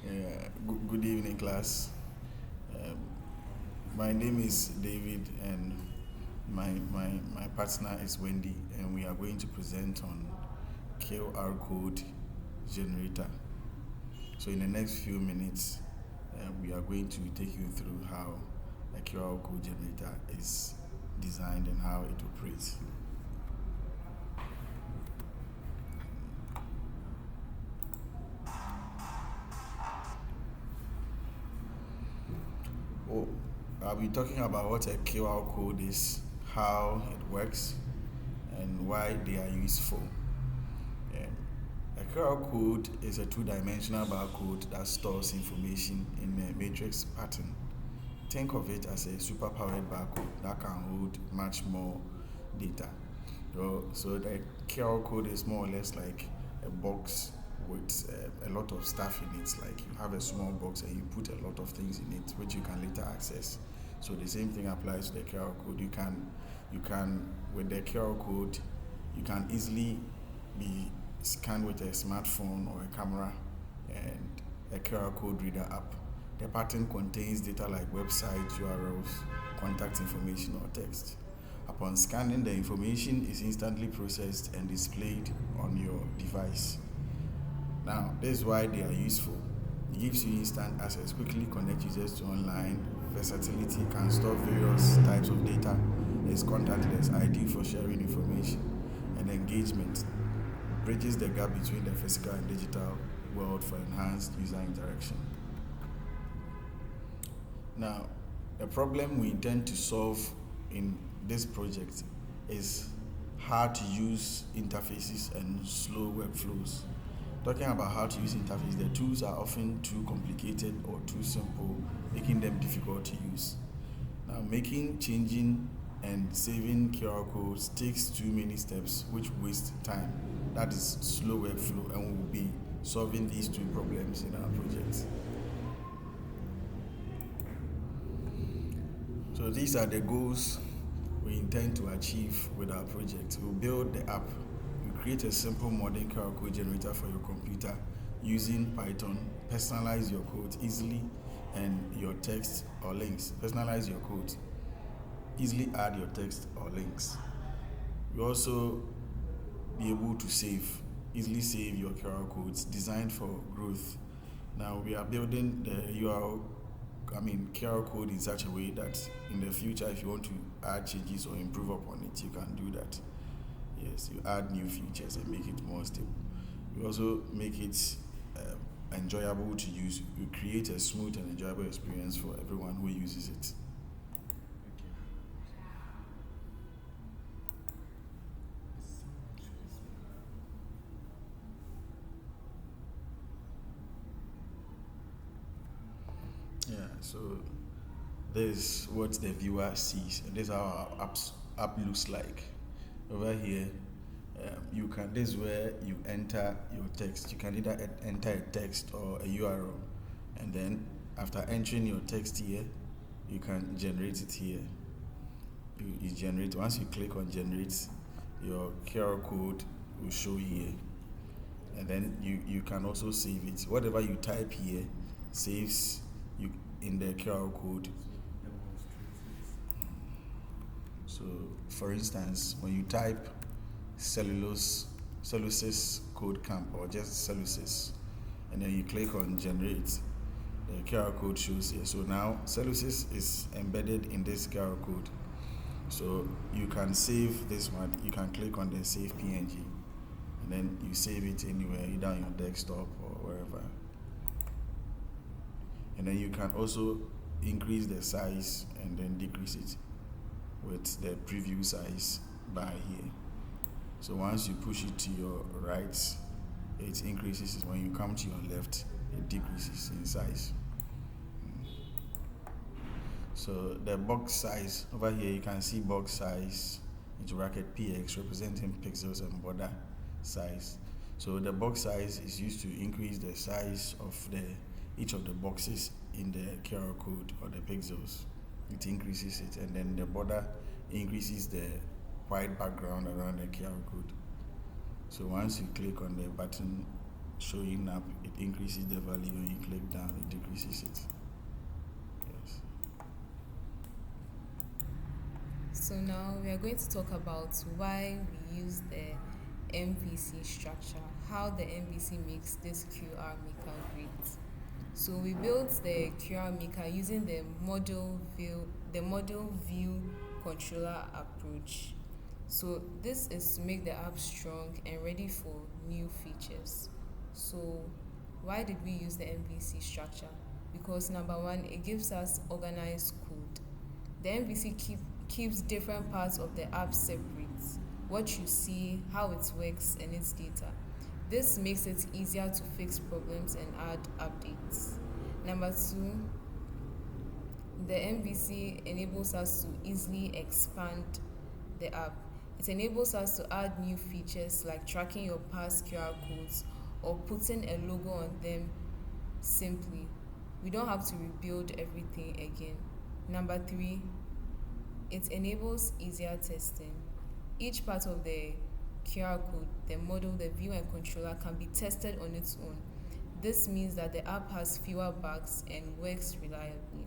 Good evening, class. Um, my name is David, and my partner is Wendy, and we are going to present on QRCode generator. So, in the next few minutes, we are going to take you through how a QRCode generator is designed and how it operates. I'll be talking about what a QR code is, how it works, and why they are useful. A QR code is a two-dimensional barcode that stores information in a matrix pattern. Think of it as a superpowered barcode that can hold much more data. So the QR code is more or less like a box with a lot of stuff in it. Like you have a small box and you put a lot of things in it, which you can later access. So the same thing applies to the QR code. You can with the QR code, you can easily be scanned with a smartphone or a camera and a QR code reader app. The pattern contains data like websites, URLs, contact information, or text. Upon scanning, the information is instantly processed and displayed on your device. Now, this is why they are useful. It gives you instant access, quickly connect users to online, versatility, can store various types of data, is contactless, ideal for sharing information, and engagement. Bridges the gap between the physical and digital world for enhanced user interaction. Now, the problem we intend to solve in this project is hard to use interfaces and slow workflows. Talking about how to use interfaces, the tools are often too complicated or too simple, making them difficult to use. Now, changing, and saving QR codes takes too many steps, which waste time. That is slow workflow, and we will be solving these two problems in our project. So these are the goals we intend to achieve with our project. We'll build the app. We create a simple modern QR code generator for your computer using Python. Personalize your code easily and your text or links. Personalize your code. Easily add your text or links. You also be able to easily save your QR codes designed for growth. Now we are building the QR code in such a way that in the future, if you want to add changes or improve upon it, you can do that. Yes, you add new features and make it more stable. You also make it enjoyable to use. You create a smooth and enjoyable experience for everyone who uses it. So this is what the viewer sees, and this is how our app looks like. Over here, this is where you enter your text. You can either enter a text or a URL, and then after entering your text here, you can generate it here. You generate, once you click on generate, your QR code will show here, and then you can also save it. Whatever you type here saves you in the QR code. So, for instance, when you type cellulose CodeCamp or just cellulose, and then you click on generate, the QR code shows here. So now cellulose is embedded in this QR code. So you can save this one. You can click on the save PNG, and then you save it anywhere, either on your desktop or wherever. And then you can also increase the size and then decrease it with the preview size bar here. So once you push it to your right, it increases. When you come to your left, it decreases in size. So the box size, over here you can see box size into bracket px representing pixels and border size. So the box size is used to increase the size of each of the boxes in the QR code or the pixels. It increases it, and then the border increases the white background around the QR code. So once you click on the button, showing up, it increases the value. When you click down, it decreases it. Yes. So now we are going to talk about why we use the MVC structure, how the MVC makes this QR maker great. So we built the QR maker using the model view controller approach. So this is to make the app strong and ready for new features. So why did we use the MVC structure? Because number one, it gives us organized code. The MVC keeps different parts of the app separate. What you see, how it works, and its data. This makes it easier to fix problems and add updates. Number two, the MVC enables us to easily expand the app. It enables us to add new features like tracking your past QR codes or putting a logo on them simply. We don't have to rebuild everything again. Number three, it enables easier testing. Each part of the QR code, the model, the view, and controller can be tested on its own. This means that the app has fewer bugs and works reliably.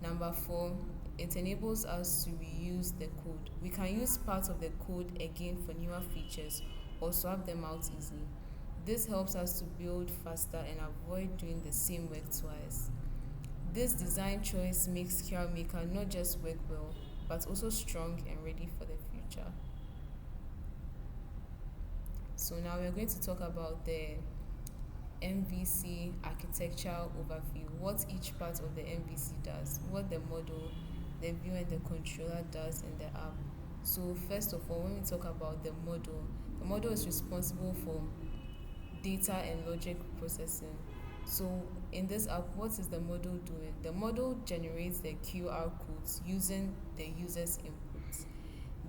Number four, it enables us to reuse the code. We can use parts of the code again for newer features or swap them out easily. This helps us to build faster and avoid doing the same work twice. This design choice makes QR Maker not just work well, but also strong and ready for the future. So now we're going to talk about the MVC architectural overview, what each part of the MVC does, what the model, the view, and the controller does in the app. So first of all, when we talk about the model is responsible for data and logic processing. So in this app, what is the model doing? The model generates the QR codes using the user's inputs.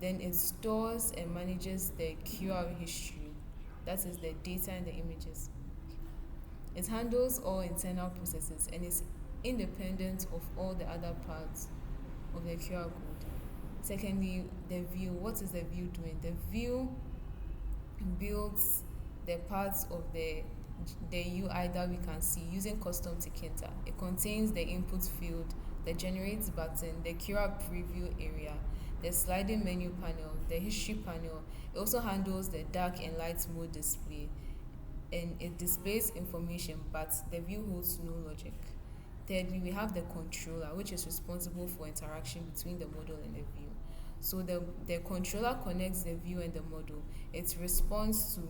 Then it stores and manages the QR history, that is the data and the images. It handles all internal processes and is independent of all the other parts of the QR code. Secondly, the view. What is the view doing? The view builds the parts of the UI that we can see using custom ticketer. It contains the input field, the generate button, the QR preview area, the sliding menu panel, the history panel. It also handles the dark and light mode display, and it displays information, but the view holds no logic. Thirdly, we have the controller, which is responsible for interaction between the model and the view. So the controller connects the view and the model. It responds to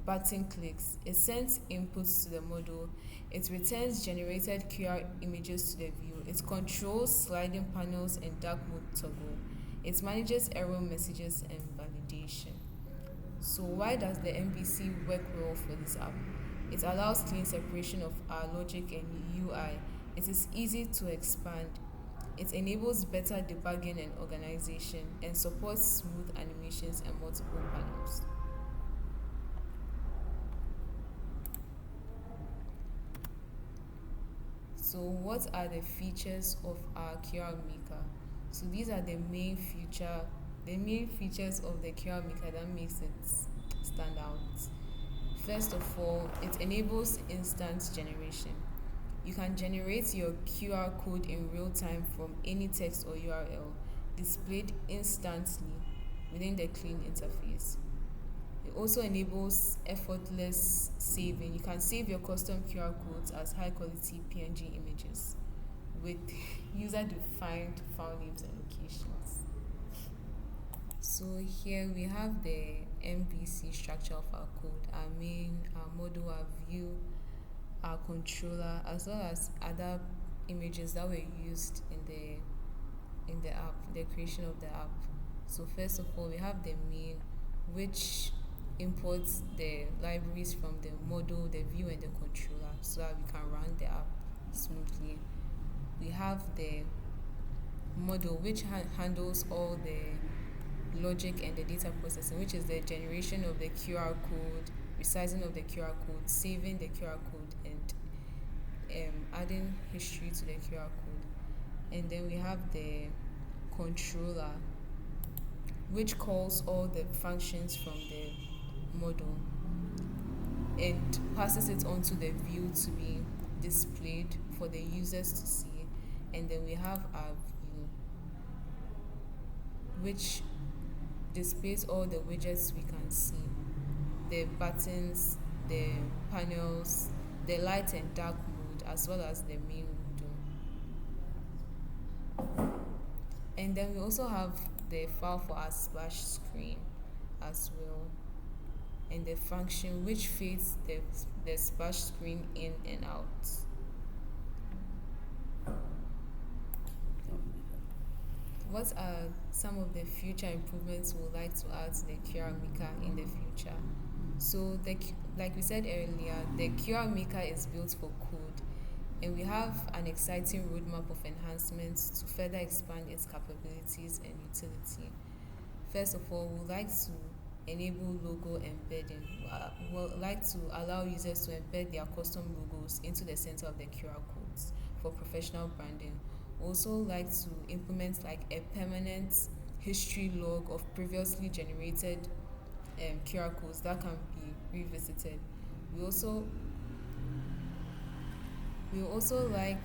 button clicks. It sends inputs to the model. It returns generated QR images to the view. It controls sliding panels and dark mode toggle. It manages error messages and validation. So why does the MVC work well for this app? It allows clean separation of our logic and UI. It is easy to expand. It enables better debugging and organization and supports smooth animations and multiple panels. So what are the features of our QR Maker? So these are the main features of the QR Maker that makes it stand out. First of all, it enables instant generation. You can generate your QR code in real time from any text or URL, displayed instantly within the clean interface. It also enables effortless saving. You can save your custom QR codes as high quality PNG images with user defined file names and locations. So here we have the MVC structure of our code, our main, our model, our view, our controller, as well as other images that were used in the app, the creation of the app. So first of all, we have the main, which imports the libraries from the model, the view, and the controller so that we can run the app smoothly. We have the model, which handles all the logic and the data processing, which is the generation of the QR code, resizing of the QR code, saving the QR code, and adding history to the QR code. And then we have the controller, which calls all the functions from the model. and passes it on to the view to be displayed for the users to see. And then we have our view, which displays all the widgets we can see, the buttons, the panels, the light and dark mode, as well as the main window. And then we also have the file for our splash screen as well, and the function which fades the splash screen in and out. What are some of the future improvements we would like to add to the QR Maker in the future? So, like we said earlier, the QR Maker is built for code, and we have an exciting roadmap of enhancements to further expand its capabilities and utility. First of all, we would like to enable logo embedding. We would like to allow users to embed their custom logos into the center of the QR codes for professional branding. We also like to implement like a permanent history log of previously generated QR codes that can be revisited. We also like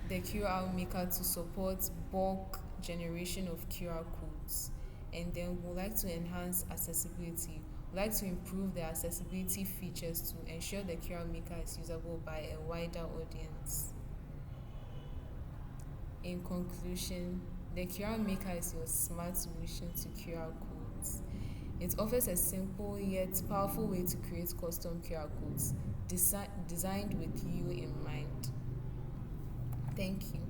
the QR Maker to support bulk generation of QR codes, and then we'd like to enhance accessibility. We'd like to improve the accessibility features to ensure the QR Maker is usable by a wider audience. In conclusion, the QR Maker is your smart solution to QR codes. It offers a simple yet powerful way to create custom QR codes designed with you in mind. Thank you.